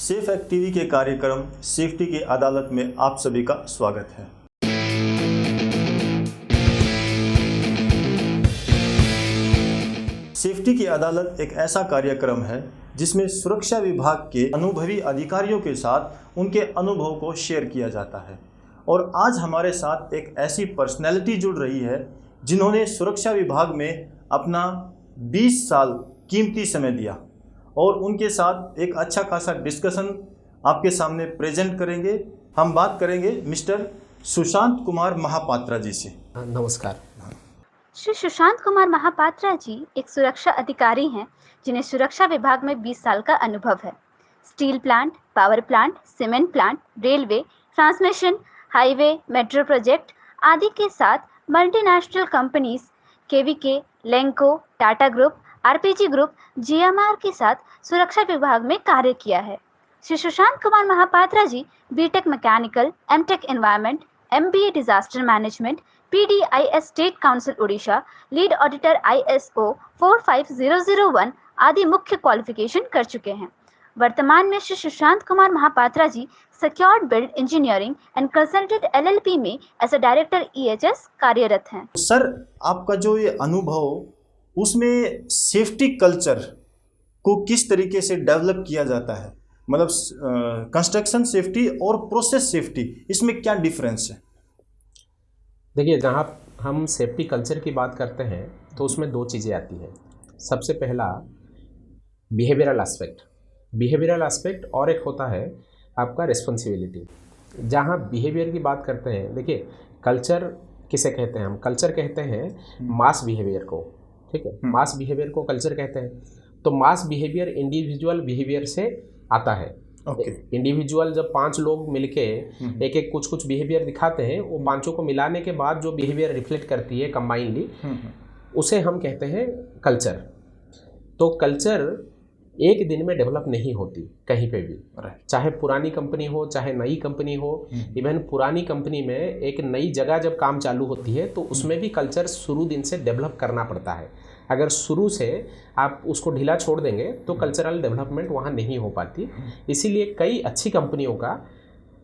Safe act TV के कार्यक्रम safety की अदालत में आप सभी का स्वागत है। सेफ्टी की अदालत एक ऐसा कार्यक्रम है जिसमें सुरक्षा विभाग के अनुभवी अधिकारियों के साथ उनके अनुभव को शेयर किया जाता है। और आज हमारे साथ एक ऐसी पर्सनैलिटी जुड़ रही है जिन्होंने सुरक्षा विभाग में अपना 20 साल कीमती समय दिया और उनके साथ एक अच्छा खासा डिस्कशन आपके सामने प्रेजेंट करेंगे। हम बात करेंगे मिस्टर सुशांत कुमार महापात्रा जी से। नमस्कार। श्री सुशांत कुमार महापात्रा जी एक सुरक्षा अधिकारी हैं जिन्हें सुरक्षा विभाग में 20 साल का अनुभव है। Steel plant, power plant, cement plant, railway, transmission, highway, metro project आदि के साथ multinational companies KVK, Lanco, Tata group, RPG group, GMR के साथ सुरक्षा विभाग में कार्य किया है। Shri Sushant Kumar Mahapatra ji B Tech mechanical, M Tech environment, MBA disaster management, PDIS state council Orissa, lead auditor ISO 45001 आदि मुख्य क्वालिफिकेशन कर चुके हैं। वर्तमान में Shri Sushant Kumar Mahapatra ji secured build engineering and consultant LLP में एज अ डायरेक्टर ईएचएस कार्यरत हैं। सर, आपका जो ये अनुभव उसमें सेफ्टी कल्चर को किस तरीके से डेवलप किया जाता है, मतलब कंस्ट्रक्शन सेफ्टी और प्रोसेस सेफ्टी, इसमें क्या डिफरेंस है? देखिए, जहाँ हम सेफ्टी कल्चर की बात करते हैं तो उसमें दो चीज़ें आती हैं। सबसे पहला बिहेवियरल एस्पेक्ट और एक होता है आपका रिस्पॉन्सिबिलिटी। जहाँ बिहेवियर की बात करते हैं, देखिए कल्चर किसे कहते हैं? हम कल्चर कहते हैं मास बिहेवियर को, ठीक है। मास बिहेवियर को कल्चर कहते हैं। तो मास बिहेवियर इंडिविजुअल बिहेवियर से आता है। इंडिविजुअल जब 5 लोग मिलके एक एक कुछ बिहेवियर दिखाते हैं, वो पांचों को मिलाने के बाद जो बिहेवियर रिफ्लेक्ट करती है कंबाइनली, उसे हम कहते हैं कल्चर। तो कल्चर एक दिन में डेवलप नहीं होती कहीं पे भी, चाहे पुरानी कंपनी हो चाहे नई कंपनी हो। इवन पुरानी कंपनी में एक नई जगह जब काम चालू होती है तो उसमें भी कल्चर शुरू दिन से डेवलप करना पड़ता है। अगर शुरू से आप उसको ढीला छोड़ देंगे तो कल्चरल डेवलपमेंट वहाँ नहीं हो पाती। इसीलिए कई अच्छी कंपनियों का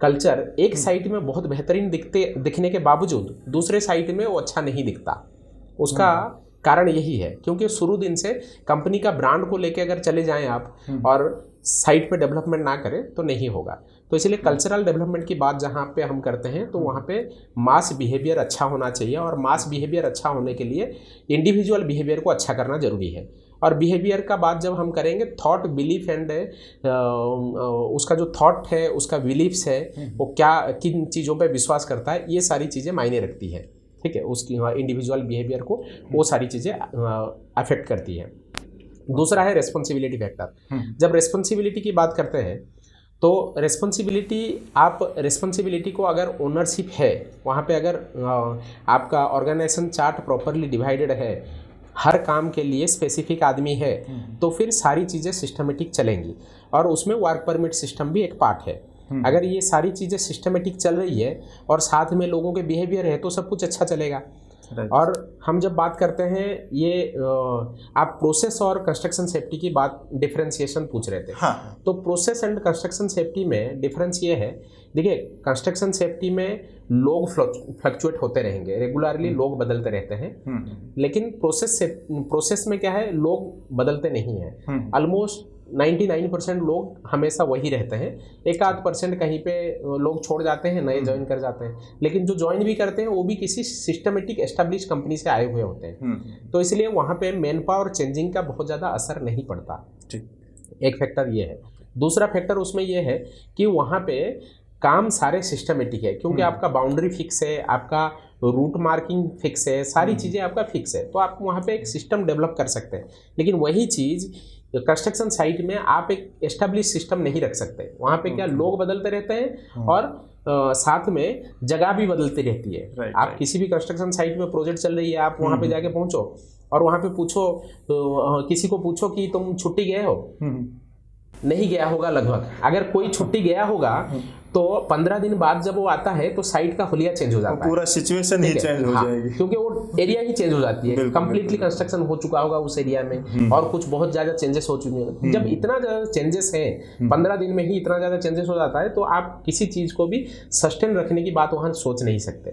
कल्चर एक साइट में बहुत बेहतरीन दिखने के बावजूद दूसरे साइट में वो अच्छा नहीं दिखता। उसका कारण यही है क्योंकि शुरू दिन से कंपनी का ब्रांड को लेके अगर चले जाएं आप और साइट पे डेवलपमेंट ना करें तो नहीं होगा। तो इसलिए कल्चरल डेवलपमेंट की बात जहाँ पे हम करते हैं तो वहाँ पे मास बिहेवियर अच्छा होना चाहिए, और मास बिहेवियर अच्छा होने के लिए इंडिविजुअल बिहेवियर को अच्छा करना जरूरी है। और बिहेवियर का बात जब हम करेंगे, थॉट, बिलीफ एंड उसका जो थॉट है, उसका बिलीफ्स है, वो क्या किन चीज़ों पर विश्वास करता है, ये सारी चीज़ें मायने रखती है, ठीक है। उसकी इंडिविजुअल बिहेवियर को वो सारी चीज़ें अफेक्ट करती है। दूसरा है रेस्पॉन्सिबिलिटी फैक्टर। जब रेस्पॉन्सिबिलिटी की बात करते हैं तो रेस्पॉन्सिबिलिटी को अगर ओनरशिप है, वहाँ पे अगर आपका ऑर्गेनाइजेशन चार्ट प्रॉपरली डिवाइडेड है, हर काम के लिए स्पेसिफिक आदमी है, तो फिर सारी चीज़ें सिस्टमेटिक चलेंगी। और उसमें वर्क परमिट सिस्टम भी एक पार्ट है। अगर ये सारी चीज़ें सिस्टमेटिक चल रही है और साथ में लोगों के बिहेवियर है तो सब कुछ अच्छा चलेगा। और हम जब बात करते हैं ये आप प्रोसेस और कंस्ट्रक्शन सेफ्टी की बात डिफरेंशिएशन पूछ रहे थे। हाँ। तो प्रोसेस एंड कंस्ट्रक्शन सेफ्टी में डिफरेंस ये है, देखिए कंस्ट्रक्शन सेफ्टी में लोग फ्लक्चुएट होते रहेंगे, रेगुलरली लोग बदलते रहते हैं। लेकिन प्रोसेस में क्या है, लोग बदलते नहीं हैं। ऑलमोस्ट 99% लोग हमेशा वही रहते हैं। 1-8% कहीं पे लोग छोड़ जाते हैं, नए ज्वाइन कर जाते हैं, लेकिन जो ज्वाइन भी करते हैं वो भी किसी सिस्टमेटिक एस्टेब्लिश कंपनी से आए हुए होते हैं। तो इसलिए वहाँ पे मैन पावर चेंजिंग का बहुत ज़्यादा असर नहीं पड़ता। एक फैक्टर ये है। दूसरा फैक्टर उसमें ये है कि वहाँ पे काम सारे सिस्टमेटिक है, क्योंकि आपका बाउंड्री फिक्स है, आपका रूट मार्किंग फिक्स है, सारी चीज़ें आपका फिक्स है, तो आप वहाँ पे एक सिस्टम डेवलप कर सकते हैं। लेकिन वही चीज़ कंस्ट्रक्शन साइट में आप एक एस्टेब्लिश सिस्टम नहीं रख सकते। वहाँ पे क्या लोग बदलते रहते हैं और साथ में जगह भी बदलती रहती है। आप किसी भी कंस्ट्रक्शन साइट में प्रोजेक्ट चल रही है, आप वहाँ पे जाके पहुँचो और वहाँ पे पूछो, किसी को पूछो कि तुम छुट्टी गए हो, नहीं गया होगा लगभग। अगर कोई छुट्टी गया होगा तो 15 दिन बाद जब वो आता है तो साइट का हुलिया चेंज हो जाता है, पूरा सिचुएशन ही चेंज हो जाएगी, क्योंकि वो एरिया ही चेंज हो जाती है, कंप्लीटली कंस्ट्रक्शन हो चुका होगा उस एरिया में और कुछ बहुत ज़्यादा चेंजेस हो चुके हैं। जब इतना ज़्यादा चेंजेस है, 15 दिन में ही इतना ज़्यादा चेंजेस हो जाता है, तो आप किसी चीज़ को भी सस्टेन रखने की बात वहाँ सोच नहीं सकते।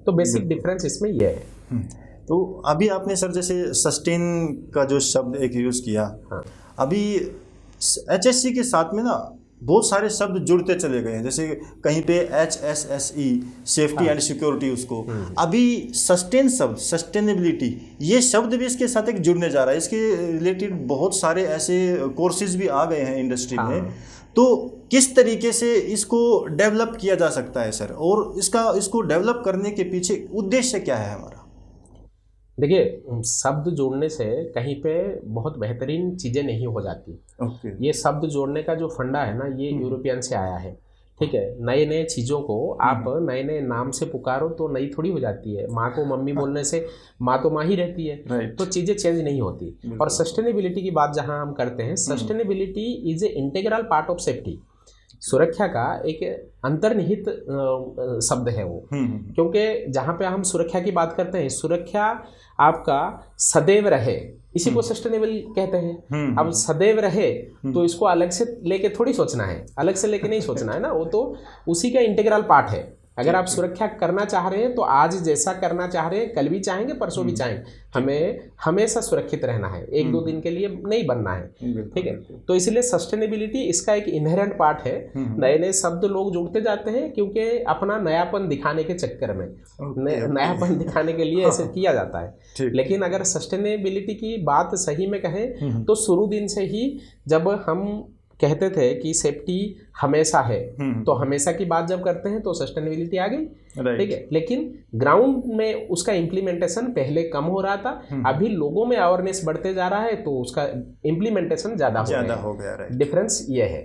तो बेसिक डिफरेंस इसमें यह है। तो अभी आपने सर जैसे सस्टेन का जो शब्द एक यूज़ किया, अभी HSC के साथ में ना बहुत सारे शब्द जुड़ते चले गए हैं, जैसे कहीं पे HSSE सेफ्टी एंड सिक्योरिटी, उसको अभी सस्टेन शब्द, सस्टेनेबिलिटी, ये शब्द भी इसके साथ एक जुड़ने जा रहा है। इसके रिलेटेड बहुत सारे ऐसे कोर्सेज भी आ गए हैं इंडस्ट्री में। तो किस तरीके से इसको डेवलप किया जा सकता है सर, और इसको डेवलप करने के पीछे उद्देश्य क्या है हमारा? देखिए, शब्द जोड़ने से कहीं पे बहुत बेहतरीन चीज़ें नहीं हो जाती। ये शब्द जोड़ने का जो फंडा है ना, ये यूरोपियन से आया है। ठीक है, नए नए चीज़ों को आप नए नए नाम से पुकारो तो नई थोड़ी हो जाती है। माँ को मम्मी बोलने से माँ तो माँ ही रहती है, तो चीज़ें चेंज नहीं होती। और सस्टेनेबिलिटी की बात जहाँ हम करते हैं, sustainability is a integral part of safety. सुरक्षा का एक अंतर्निहित शब्द है वो, क्योंकि जहाँ पे हम सुरक्षा की बात करते हैं, सुरक्षा आपका सदैव रहे, इसी को सस्टेनेबल कहते हैं। अब सदैव रहे तो इसको अलग से लेके थोड़ी सोचना है, अलग से लेके नहीं सोचना है ना, वो तो उसी का इंटीग्रल पार्ट है। अगर आप सुरक्षा करना चाह रहे हैं तो आज जैसा करना चाह रहे हैं, कल भी चाहेंगे, परसों भी चाहेंगे, हमें हमेशा सुरक्षित रहना है, एक दो दिन के लिए नहीं बनना है। ठीक है, तो इसलिए सस्टेनेबिलिटी इसका एक इनहेरेंट पार्ट है। नए नए शब्द लोग जुड़ते जाते हैं क्योंकि अपना नयापन दिखाने के चक्कर में, नयापन दिखाने के लिए ऐसे किया जाता है। लेकिन अगर सस्टेनेबिलिटी की बात सही में कहें तो शुरू दिन से ही जब हम कहते थे कि सेफ्टी हमेशा है, तो हमेशा की बात जब करते हैं तो सस्टेनेबिलिटी आ गई। ठीक है, लेकिन ग्राउंड में उसका इम्प्लीमेंटेशन पहले कम हो रहा था, अभी लोगों में अवेयरनेस बढ़ते जा रहा है तो उसका इम्प्लीमेंटेशन ज़्यादा हो गया। डिफरेंस ये है।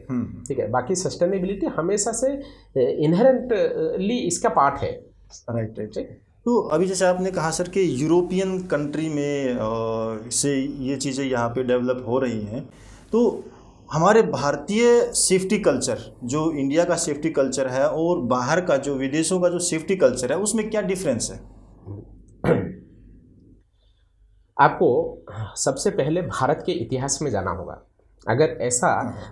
ठीक है, बाकी सस्टेनेबिलिटी हमेशा से इनहेरेंटली इसका पार्ट है। राइट। तो अभी जैसे आपने कहा सर कि यूरोपियन कंट्री में से ये चीज़ें यहाँ पे डेवलप हो रही हैं, तो हमारे भारतीय सेफ्टी कल्चर, जो इंडिया का सेफ्टी कल्चर है और बाहर का जो विदेशों का जो सेफ्टी कल्चर है, उसमें क्या डिफरेंस है? आपको सबसे पहले भारत के इतिहास में जाना होगा। अगर ऐसा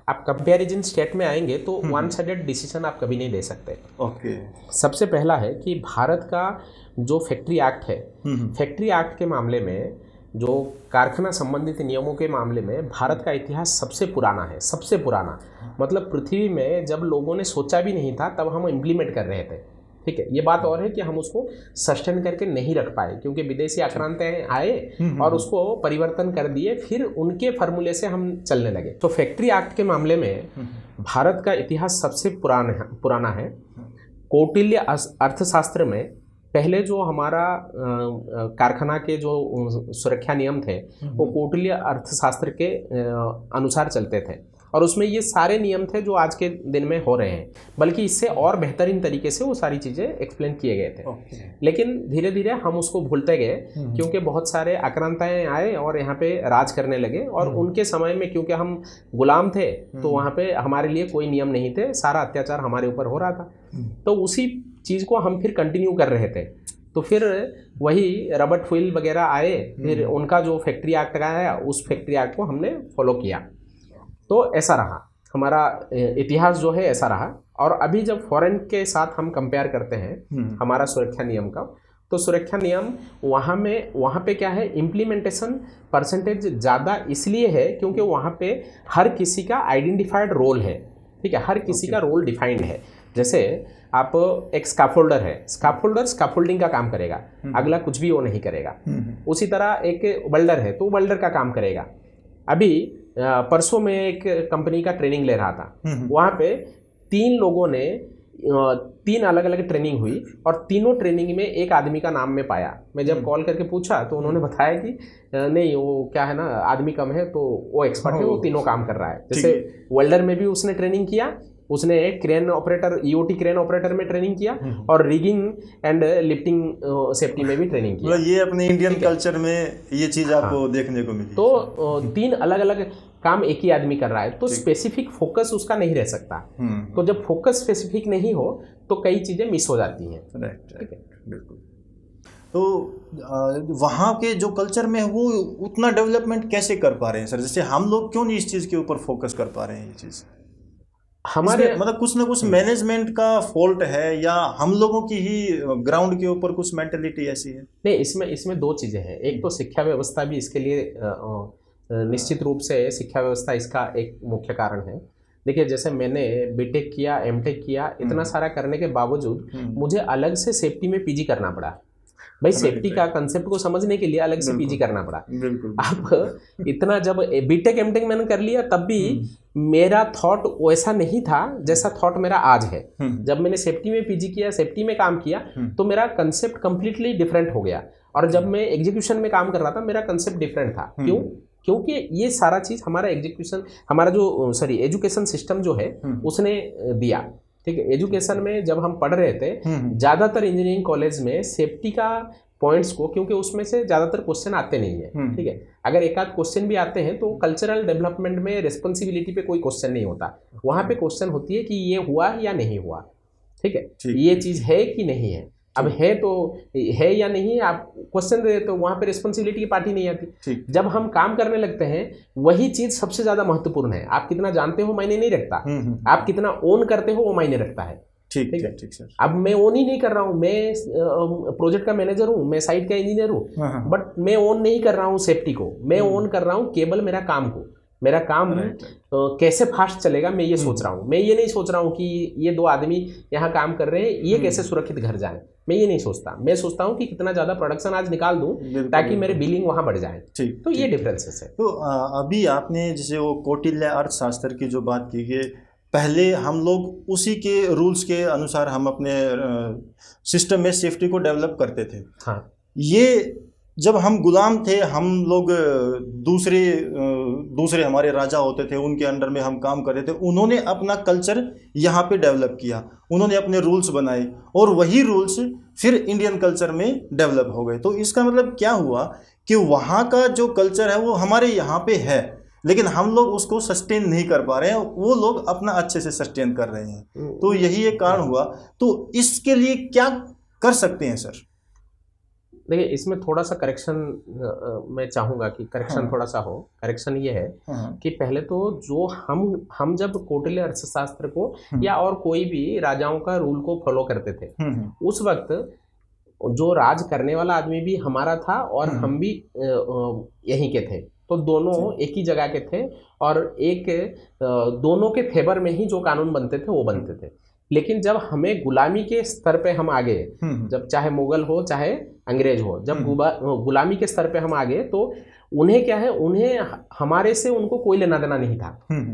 आप कंपैरिजन स्टेट में आएंगे तो वन साइडेड डिसीजन आप कभी नहीं दे सकते। ओके। सबसे पहला है कि भारत का जो फैक्ट्री एक्ट है, फैक्ट्री एक्ट के मामले में, जो कारखाना संबंधित नियमों के मामले में भारत का इतिहास सबसे पुराना है। सबसे पुराना मतलब पृथ्वी में जब लोगों ने सोचा भी नहीं था तब हम इम्प्लीमेंट कर रहे थे। ठीक है, ये बात और है कि हम उसको सस्टेन करके नहीं रख पाए क्योंकि विदेशी आक्रांताएं आए और उसको परिवर्तन कर दिए, फिर उनके फार्मूले से हम चलने लगे। तो फैक्ट्री एक्ट के मामले में भारत का इतिहास सबसे पुराना है। कौटिल्य अर्थशास्त्र में पहले जो हमारा कारखाना के जो सुरक्षा नियम थे वो कौटिल्य अर्थशास्त्र के अनुसार चलते थे और उसमें ये सारे नियम थे जो आज के दिन में हो रहे हैं, बल्कि इससे और बेहतरीन तरीके से वो सारी चीज़ें एक्सप्लेन किए गए थे। लेकिन धीरे धीरे हम उसको भूलते गए क्योंकि बहुत सारे आक्रांताएं आए और यहाँ पे राज करने लगे, और उनके समय में क्योंकि हम गुलाम थे तो वहाँ पे हमारे लिए कोई नियम नहीं थे, सारा अत्याचार हमारे ऊपर हो रहा था। तो उसी चीज़ को हम फिर कंटिन्यू कर रहे थे। तो फिर वही रॉबर्ट फुइल वगैरह आए, फिर उनका जो फैक्ट्री एक्ट आया उस फैक्ट्री एक्ट को हमने फॉलो किया। तो ऐसा रहा हमारा इतिहास जो है, ऐसा रहा। और अभी जब फॉरेन के साथ हम कंपेयर करते हैं हमारा सुरक्षा नियम का, तो सुरक्षा नियम वहाँ पे क्या है, इम्प्लीमेंटेशन परसेंटेज ज़्यादा इसलिए है क्योंकि वहाँ पे हर किसी का आइडेंटिफाइड रोल है। ठीक है, हर किसी का रोल डिफाइंड है। जैसे आप एक स्कैफोल्डर है, स्कैफोल्डर स्कैफोल्डिंग का काम करेगा, अगला कुछ भी वो नहीं करेगा। उसी तरह एक वेल्डर है तो वेल्डर का काम करेगा। अभी परसों में एक कंपनी का ट्रेनिंग ले रहा था, वहाँ पे 3 लोगों ने 3 अलग अलग ट्रेनिंग हुई और तीनों ट्रेनिंग में एक आदमी का नाम में पाया। मैं जब कॉल करके पूछा तो उन्होंने बताया कि नहीं, वो क्या है ना, आदमी कम है तो वो एक्सपर्ट है, वो तीनों काम कर रहा है। जैसे वेल्डर में भी उसने ट्रेनिंग किया, उसने crane operator, EOT crane operator में ट्रेनिंग किया और रिगिंग एंड लिफ्टिंग सेफ्टी में भी ट्रेनिंग किया। मतलब ये अपने इंडियन कल्चर में ये चीज़ आपको देखने को मिली। तो 3 अलग अलग काम एक ही आदमी कर रहा है, तो स्पेसिफिक फोकस उसका नहीं रह सकता। तो जब फोकस स्पेसिफिक नहीं हो तो कई चीज़ें मिस हो जाती हैं। राइट, बिल्कुल। तो वहाँ के जो कल्चर में वो उतना डेवलपमेंट कैसे कर पा रहे हैं सर? जैसे हम लोग क्यों नहीं इस चीज़ के ऊपर फोकस कर पा रहे हैं? ये चीज़ हमारे मतलब कुछ ना कुछ मैनेजमेंट का फॉल्ट है या हम लोगों की ही ग्राउंड के ऊपर कुछ मेंटेलिटी ऐसी है? नहीं, इसमें 2 चीज़ें हैं। एक तो शिक्षा व्यवस्था भी इसके लिए निश्चित रूप से शिक्षा व्यवस्था इसका एक मुख्य कारण है। देखिए, जैसे मैंने बीटेक किया, एमटेक किया, इतना सारा करने के बावजूद मुझे अलग से सेफ्टी में पीजी करना पड़ा। भाई, सेफ्टी का कंसेप्ट को समझने के लिए अलग से पीजी करना पड़ा। अब इतना जब बीटेक एमटेक मैंने कर लिया तब भी मेरा थॉट वैसा नहीं था जैसा थॉट मेरा आज है। जब मैंने सेफ्टी में पीजी किया, सेफ्टी में काम किया, तो मेरा कंसेप्ट कंप्लीटली डिफरेंट हो गया। और जब मैं एग्जीक्यूशन में काम कर रहा था मेरा कंसेप्ट डिफरेंट था। क्यों? क्योंकि ये सारा चीज़ हमारा एजुकेशन सिस्टम जो है उसने दिया। ठीक है, एजुकेशन में जब हम पढ़ रहे थे, ज़्यादातर इंजीनियरिंग कॉलेज में सेफ्टी का पॉइंट्स को, क्योंकि उसमें से ज़्यादातर क्वेश्चन आते नहीं है। ठीक है, अगर एक आध क्वेश्चन भी आते हैं तो कल्चरल डेवलपमेंट में रिस्पॉन्सिबिलिटी पे कोई क्वेश्चन नहीं होता। वहाँ पे क्वेश्चन होती है कि ये हुआ या नहीं हुआ। ठीक है, ये चीज़ है कि नहीं है। अब है तो है या नहीं, आप क्वेश्चन दे तो वहाँ पे रिस्पॉन्सिबिलिटी की पार्टी नहीं आती। जब हम काम करने लगते हैं वही चीज़ सबसे ज़्यादा महत्वपूर्ण है। आप कितना जानते हो मायने नहीं रखता, आप कितना ओन करते हो वो मायने रखता है। ठीक है, सर। अब मैं ओन ही नहीं कर रहा हूँ, मैं प्रोजेक्ट का मैनेजर हूँ, मैं साइट का इंजीनियर हूँ, बट मैं ओन नहीं कर रहा हूँ सेफ्टी को, मैं ओन कर रहा हूँ केवल मेरा काम को। मेरा काम कैसे फास्ट चलेगा मैं ये सोच रहा हूँ। मैं ये नहीं सोच रहा हूँ कि ये 2 आदमी यहाँ काम कर रहे हैं, ये कैसे सुरक्षित घर जाए, मैं ये नहीं सोचता। मैं सोचता हूँ कि कितना ज़्यादा प्रोडक्शन आज निकाल दूँ ताकि मेरे बिलिंग वहाँ बढ़ जाए। तो ये डिफरेंसेस है। तो अभी आपने जैसे वो कौटिल्य अर्थशास्त्र की जो बात की कि पहले हम लोग उसी के रूल्स के अनुसार हम अपने सिस्टम में सेफ्टी को डेवलप करते थे। हाँ, ये जब हम गुलाम थे, हम लोग दूसरे हमारे राजा होते थे, उनके अंडर में हम काम करते थे। उन्होंने अपना कल्चर यहाँ पे डेवलप किया, उन्होंने अपने रूल्स बनाए और वही रूल्स फिर इंडियन कल्चर में डेवलप हो गए। तो इसका मतलब क्या हुआ कि वहाँ का जो कल्चर है वो हमारे यहाँ पे है, लेकिन हम लोग उसको सस्टेन नहीं कर पा रहे हैं, वो लोग अपना अच्छे से सस्टेन कर रहे हैं। तो यही एक कारण हुआ। तो इसके लिए क्या कर सकते हैं सर? देखिए, इसमें थोड़ा सा करेक्शन मैं चाहूँगा कि करेक्शन थोड़ा सा हो। करेक्शन ये है कि पहले तो जो हम जब कौटिल्य अर्थशास्त्र को या और कोई भी राजाओं का रूल को फॉलो करते थे, उस वक्त जो राज करने वाला आदमी भी हमारा था और हम भी यहीं के थे। तो दोनों एक ही जगह के थे और दोनों के फेवर में ही जो कानून बनते थे वो बनते थे। लेकिन जब हमें गुलामी के स्तर पे हम आ गए, जब चाहे मुगल हो चाहे अंग्रेज हो, जब गुलामी के स्तर पे हम आ गए तो उन्हें क्या है, उन्हें हमारे से उनको कोई लेना देना नहीं था।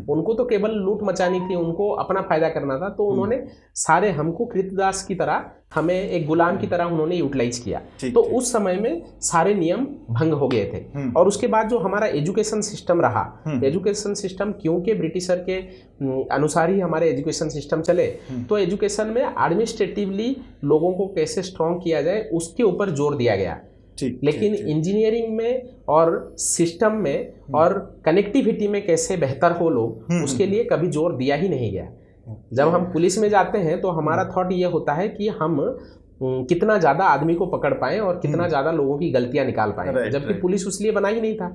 उनको तो केवल लूट मचानी थी, उनको अपना फायदा करना था। तो उन्होंने सारे हमको कृतदास की तरह, हमें एक गुलाम की तरह उन्होंने यूटिलाइज किया। तो उस समय में सारे नियम भंग हो गए थे। और उसके बाद जो हमारा एजुकेशन सिस्टम रहा, एजुकेशन सिस्टम क्योंकि ब्रिटिशर के अनुसार ही हमारे एजुकेशन सिस्टम चले, तो एजुकेशन में एडमिनिस्ट्रेटिवली लोगों को कैसे स्ट्रॉन्ग किया जाए उसके ऊपर जोर दिया गया। लेकिन इंजीनियरिंग में और सिस्टम में और कनेक्टिविटी में कैसे बेहतर हो लोग, उसके लिए कभी जोर दिया ही नहीं गया। जब हम पुलिस में जाते हैं तो हमारा थॉट ये होता है कि हम कितना ज़्यादा आदमी को पकड़ पाएं और कितना ज़्यादा लोगों की गलतियां निकाल पाएं, जबकि पुलिस उसलिए बना ही नहीं था।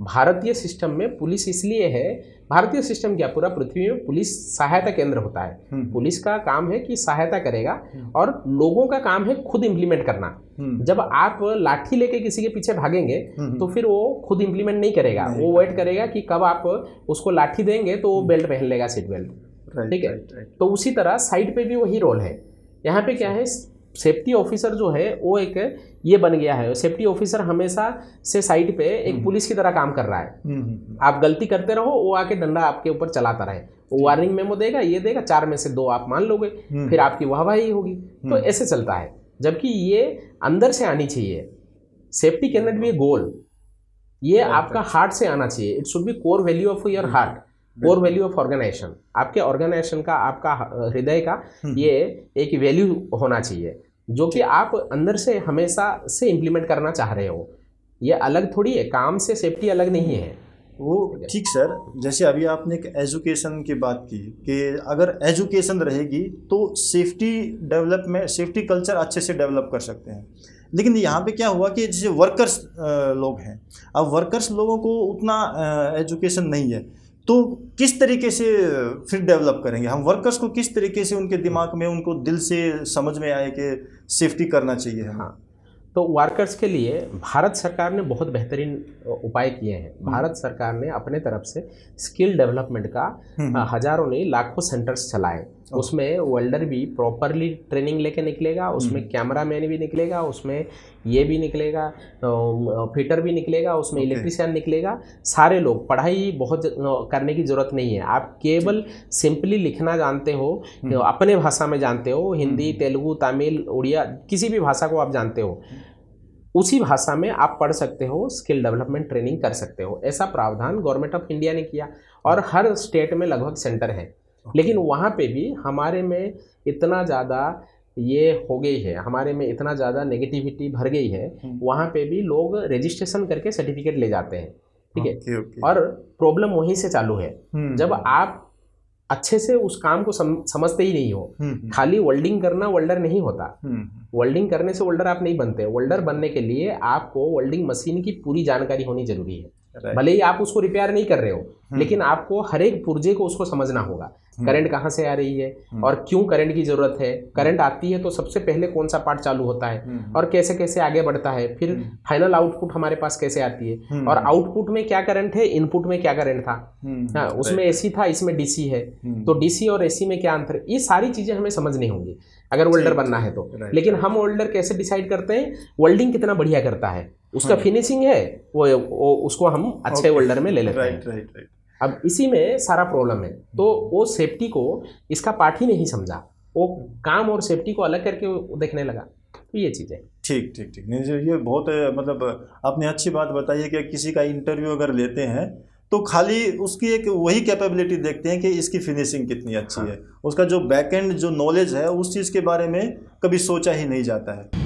भारतीय सिस्टम में पुलिस इसलिए है, भारतीय सिस्टम क्या पूरा पृथ्वी में पुलिस सहायता केंद्र होता है। पुलिस का काम है कि सहायता करेगा और लोगों का काम है खुद इम्प्लीमेंट करना। जब आप लाठी लेके किसी के पीछे भागेंगे तो फिर वो खुद इम्प्लीमेंट नहीं करेगा, वो वेट करेगा कि कब आप उसको लाठी देंगे तो वो बेल्ट पहन लेगा, सीट बेल्ट। ठीक है, तो उसी तरह साइड पे भी वही रोल है। यहाँ पे क्या है, सेफ्टी ऑफिसर जो है वो एक ये बन गया है। सेफ्टी ऑफिसर हमेशा से साइड पे एक पुलिस की तरह काम कर रहा है। आप गलती करते रहो, वो आके डंडा आपके ऊपर चलाता रहे, वो वार्निंग मेमो देगा, ये देगा, 4 में से 2 आप मान लोगे, फिर आपकी वाहवाही होगी। तो ऐसे चलता है, जबकि ये अंदर से आनी चाहिए। Safety can not be a goal, ये आपका हार्ट से आना चाहिए। It should be core value of your heart. Core value of organisation, आपके ऑर्गेनाइजेशन का, आपका हृदय का ये एक वैल्यू होना चाहिए जो कि आप अंदर से हमेशा से इम्प्लीमेंट करना चाह रहे हो। ये अलग थोड़ी है, काम से सेफ्टी अलग नहीं है वो। ठीक सर, जैसे अभी आपने एक एजुकेशन की बात की कि अगर एजुकेशन रहेगी तो सेफ्टी डेवलपमेंट, सेफ्टी कल्चर अच्छे से डेवलप कर सकते हैं। लेकिन यहाँ पे क्या हुआ कि जैसे वर्कर्स लोग हैं, अब वर्कर्स लोगों को उतना एजुकेशन नहीं है, तो किस तरीके से फिर डेवलप करेंगे हम? वर्कर्स को किस तरीके से उनके दिमाग में, उनको दिल से समझ में आए कि सेफ्टी करना चाहिए हमें? हाँ, तो वर्कर्स के लिए भारत सरकार ने बहुत बेहतरीन उपाय किए हैं। भारत सरकार ने अपने तरफ से स्किल डेवलपमेंट का हजारों नहीं लाखों सेंटर्स चलाए। उसमें वेल्डर भी प्रॉपरली ट्रेनिंग लेके निकलेगा, उसमें कैमरामैन भी निकलेगा, उसमें ये भी निकलेगा, फिटर भी निकलेगा, उसमें इलेक्ट्रिशियन निकलेगा। सारे लोग, पढ़ाई बहुत करने की ज़रूरत नहीं है। आप केवल सिंपली लिखना जानते हो, अपने भाषा में जानते हो, हिंदी, तेलुगु, तमिल, उड़िया, किसी भी भाषा को आप जानते हो, उसी भाषा में आप पढ़ सकते हो, स्किल डेवलपमेंट ट्रेनिंग कर सकते हो। ऐसा प्रावधान गवर्नमेंट ऑफ इंडिया ने किया और हर स्टेट में लगभग सेंटर है। लेकिन वहाँ पे भी हमारे में इतना ज़्यादा ये हो गई है, हमारे में इतना ज़्यादा नेगेटिविटी भर गई है, वहाँ पे भी लोग रजिस्ट्रेशन करके सर्टिफिकेट ले जाते हैं, ठीक है। और प्रॉब्लम वहीं से चालू है, जब आप अच्छे से उस काम को समझते ही नहीं हो। खाली वेल्डिंग करना वेल्डर नहीं होता, वेल्डिंग करने से वेल्डर आप नहीं बनते। वेल्डर बनने के लिए आपको वेल्डिंग मशीन की पूरी जानकारी होनी जरूरी है। भले ही आप उसको रिपेयर नहीं कर रहे हो, लेकिन आपको हर एक पुर्जे को उसको समझना होगा। करंट कहाँ से आ रही है और क्यों करंट की जरूरत है, करंट आती है तो सबसे पहले कौन सा पार्ट चालू होता है और कैसे कैसे आगे बढ़ता है, फिर फाइनल आउटपुट हमारे पास कैसे आती है, और आउटपुट में क्या करंट है, इनपुट में क्या करंट था। हाँ, उसमें एसी था, इसमें डीसी है, तो डीसी और एसी में क्या अंतर है, ये सारी चीजें हमें समझनी होंगी अगर वेल्डर बनना है तो। लेकिन हम वेल्डर कैसे डिसाइड करते हैं, वेल्डिंग कितना बढ़िया करता है, उसका फिनिशिंग है, वो उसको हम अच्छे वेल्डर में ले लेते हैं। अब इसी में सारा प्रॉब्लम है। तो वो सेफ्टी को इसका पार्ट ही नहीं समझा, वो काम और सेफ्टी को अलग करके वो देखने लगा। तो ये चीज़ है। ठीक ठीक ठीक, नहीं ये बहुत मतलब आपने अच्छी बात बताई है कि किसी का इंटरव्यू अगर लेते हैं तो खाली उसकी एक वही कैपेबिलिटी देखते हैं कि इसकी फिनिशिंग कितनी अच्छी है, उसका जो बैक एंड जो नॉलेज है उस चीज़ के बारे में कभी सोचा ही नहीं जाता है।